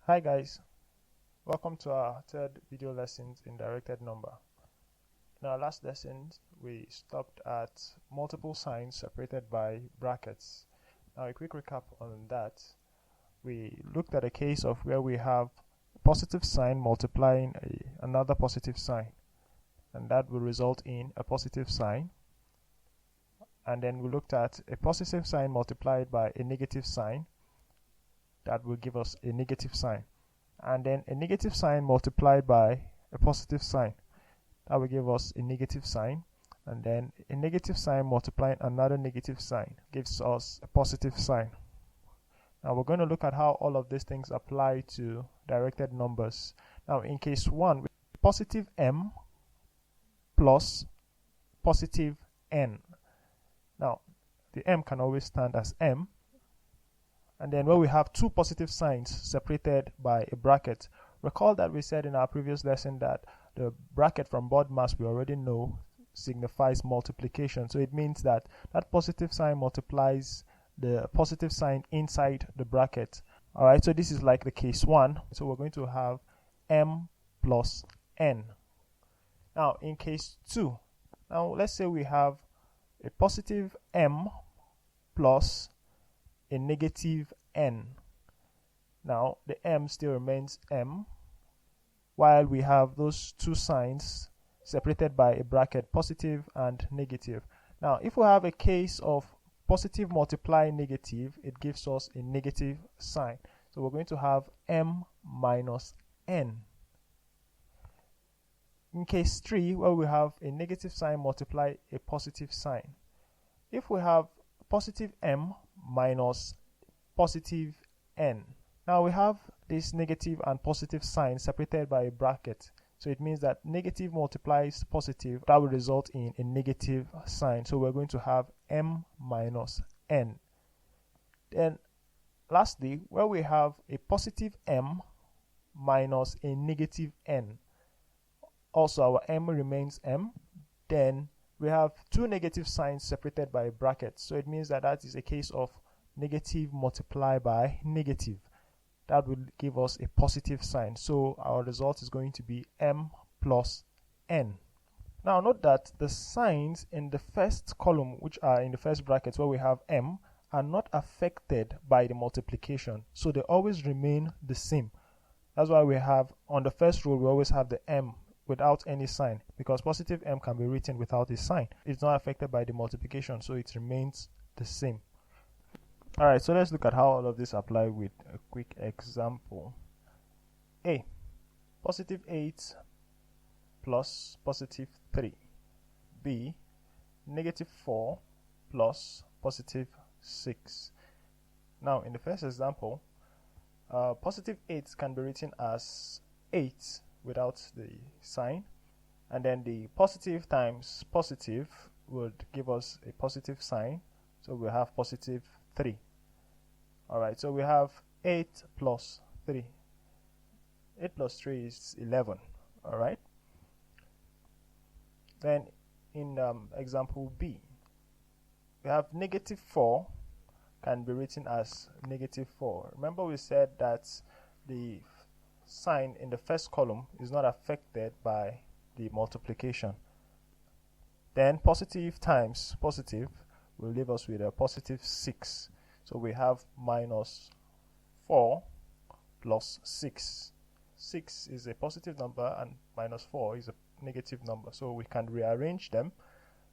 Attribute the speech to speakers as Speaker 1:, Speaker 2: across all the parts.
Speaker 1: Hi guys, welcome to our third video lesson in directed number. In our last lesson, we stopped at multiple signs separated by brackets. Now a quick recap on that. We looked at a case of where we have a positive sign multiplying another positive sign, and that will result in a positive sign. And then we looked at a positive sign multiplied by a negative sign, that will give us a negative sign. And then a negative sign multiplied by a positive sign, that will give us a negative sign. And then a negative sign multiplying another negative sign gives us a positive sign. Now we're going to look at how all of these things apply to directed numbers. Now in case 1, positive m plus positive n. Now the m can always stand as m. And then where we have two positive signs separated by a bracket, recall that we said in our previous lesson that the bracket from BODMAS we already know signifies multiplication. So it means that that positive sign multiplies the positive sign inside the bracket. Alright, so this is like the case 1. So we're going to have m plus n. Now in case 2, now let's say we have a positive m plus a negative n. Now the m still remains m, while we have those two signs separated by a bracket, positive and negative. Now if we have a case of positive multiplying negative, it gives us a negative sign. So we're going to have m minus n. In case 3, where we have a negative sign multiply a positive sign, if we have positive m minus positive n. Now we have this negative and positive sign separated by a bracket. So it means that negative multiplies positive. That will result in a negative sign. So we're going to have m minus n. Then lastly, where we have a positive m minus a negative n. Also our m remains m. Then we have two negative signs separated by a bracket. So it means that that is a case of negative multiplied by negative. That will give us a positive sign. So our result is going to be m plus n. Now note that the signs in the first column, which are in the first bracket where we have m, are not affected by the multiplication. So they always remain the same. That's why we have on the first row, we always have the m without any sign, because positive m can be written without a sign. It's not affected by the multiplication, so it remains the same. Alright, so let's look at how all of this apply with a quick example. A, positive 8 plus positive 3. B, negative 4 plus positive 6. Now in the first example, positive 8 can be written as 8 without the sign, and then the positive times positive would give us a positive sign, so we have positive 3. Alright, so we have 8 plus 3. 8 plus 3 is 11. Alright, then in example B, we have negative 4 can be written as negative 4. Remember we said that the sign in the first column is not affected by the multiplication. Then positive times positive will leave us with a positive 6. So we have minus 4 plus 6. 6 is a positive number and minus 4 is a negative number. So we can rearrange them,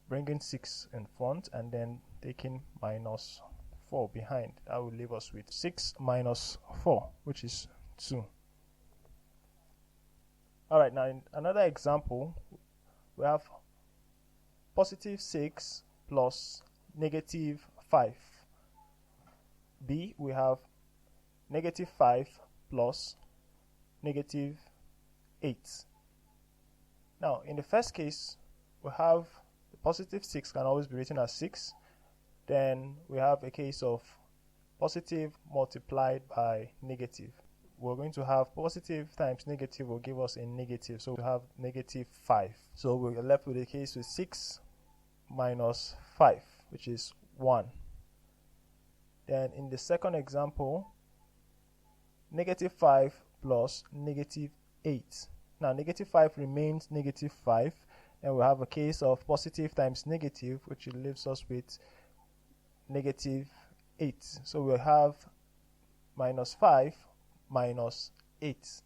Speaker 1: bringing 6 in front and then taking minus 4 behind. That will leave us with 6 minus 4, which is 2. Alright, now in another example, we have positive 6 plus negative 5. B, we have negative 5 plus negative 8. Now in the first case, we have the positive 6 can always be written as 6. Then we have a case of positive multiplied by negative. We're going to have positive times negative will give us a negative, so we have negative 5. So we're left with a case with 6 minus 5, which is 1. Then in the second example, negative 5 plus negative 8. Now negative 5 remains negative 5, and we have a case of positive times negative, which leaves us with negative 8. So we'll have minus 5 minus 8.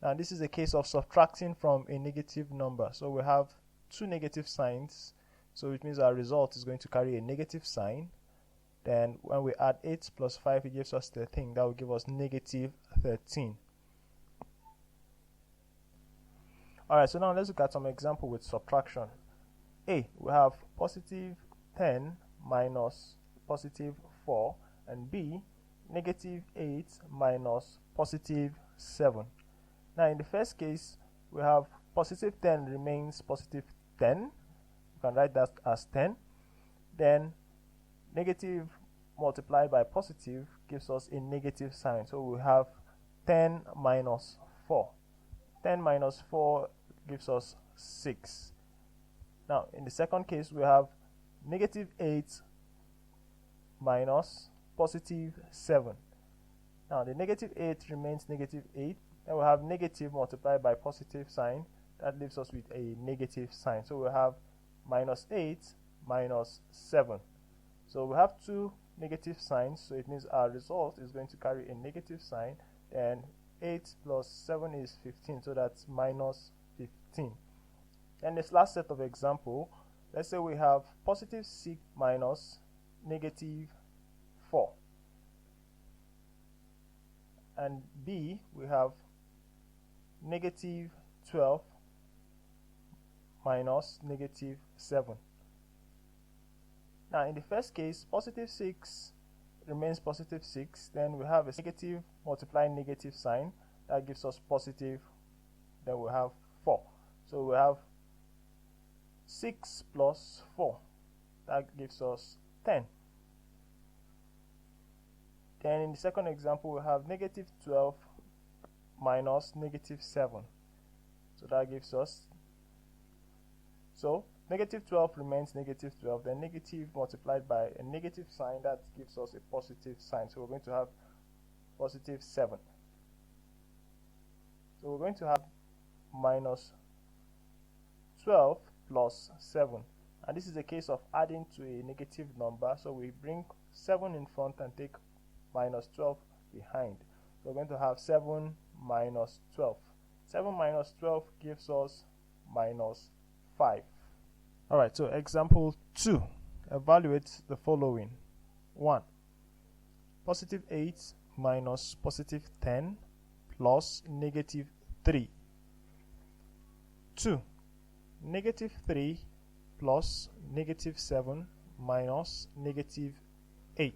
Speaker 1: Now this is a case of subtracting from a negative number. So we have two negative signs, so it means our result is going to carry a negative sign. Then when we add 8 plus 5, it gives us 13. That will give us negative 13. Alright, so now let's look at some example with subtraction. A, we have positive 10 minus positive 4, and B, negative 8 minus positive 7. Now in the first case, we have positive 10 remains positive 10. You can write that as 10. Then negative multiplied by positive gives us a negative sign. So we have 10 minus 4. 10 minus 4 gives us 6. Now in the second case, we have negative 8 minus positive 7. Now the negative 8 remains negative 8. Then we have negative multiplied by positive sign. That leaves us with a negative sign. So we have minus 8 minus 7. So we have two negative signs. So it means our result is going to carry a negative sign. And 8 plus 7 is 15. So that's minus 15. And this last set of example, let's say we have positive 6 minus negative 4. And B, we have negative 12 minus negative 7. Now in the first case, positive 6 remains positive 6. Then we have a negative multiplying negative sign. That gives us positive. Then we have 4. So we have 6 plus 4. That gives us 10. Then in the second example, we have negative 12 minus negative 7. So that gives us, so negative 12 remains negative 12. Then negative multiplied by a negative sign, that gives us a positive sign. So we're going to have positive 7. So we're going to have minus 12 plus 7. And this is a case of adding to a negative number. So we bring 7 in front and take minus 12 behind. So we're going to have 7 minus 12. 7 minus 12 gives us minus 5. Alright, so example 2. Evaluate the following. 1. Positive 8 minus positive 10 plus negative 3. 2. Negative 3 plus negative 7 minus negative 8.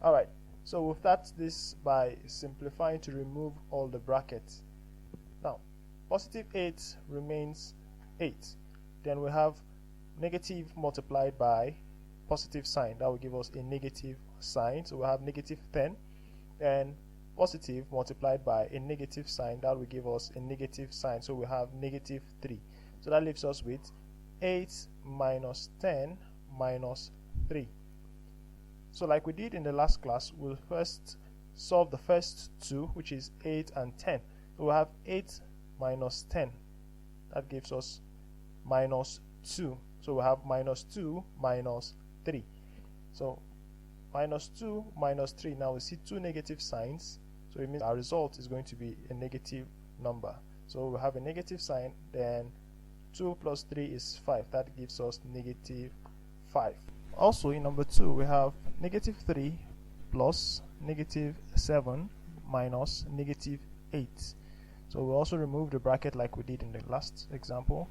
Speaker 1: Alright, so we'll start this by simplifying to remove all the brackets. Now, positive 8 remains 8. Then we have negative multiplied by positive sign. That will give us a negative sign. So we have negative 10. And positive multiplied by a negative sign. That will give us a negative sign. So we have negative 3. So that leaves us with 8 minus 10 minus 3. So like we did in the last class, we'll first solve the first two, which is 8 and 10. So we'll have 8 minus 10. That gives us minus 2. So we'll have minus 2 minus 3. So minus 2 minus 3. Now we see two negative signs. So it means our result is going to be a negative number. So we'll have a negative sign. Then 2 plus 3 is 5. That gives us negative 5. Also in number 2, we have negative 3 plus negative 7 minus negative 8. So we'll also remove the bracket like we did in the last example.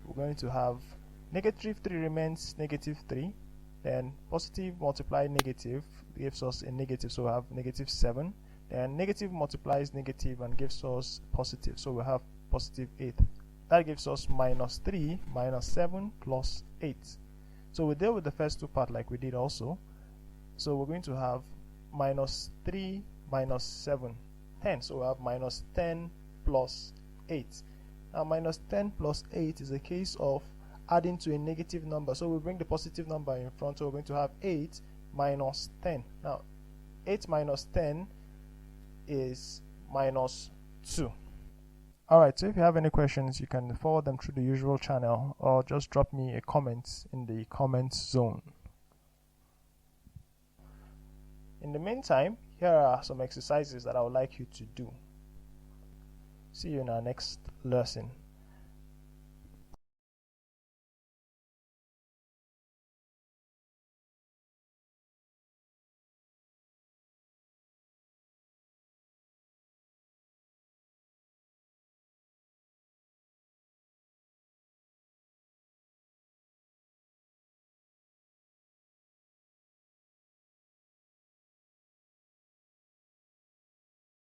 Speaker 1: We're going to have negative 3 remains negative 3. Then positive multiply negative gives us a negative. So we have negative 7. Then negative multiplies negative and gives us positive. So we have positive 8. That gives us minus 3 minus 7 plus 8. So we deal with the first two parts like we did also. So we're going to have minus 3 minus 7, 10. So we have minus 10 plus 8. Now minus 10 plus 8 is a case of adding to a negative number. So we bring the positive number in front. So we're going to have 8 minus 10. Now 8 minus 10 is minus 2. Alright, so if you have any questions, you can forward them through the usual channel or just drop me a comment in the comments zone. In the meantime, here are some exercises that I would like you to do. See you in our next lesson.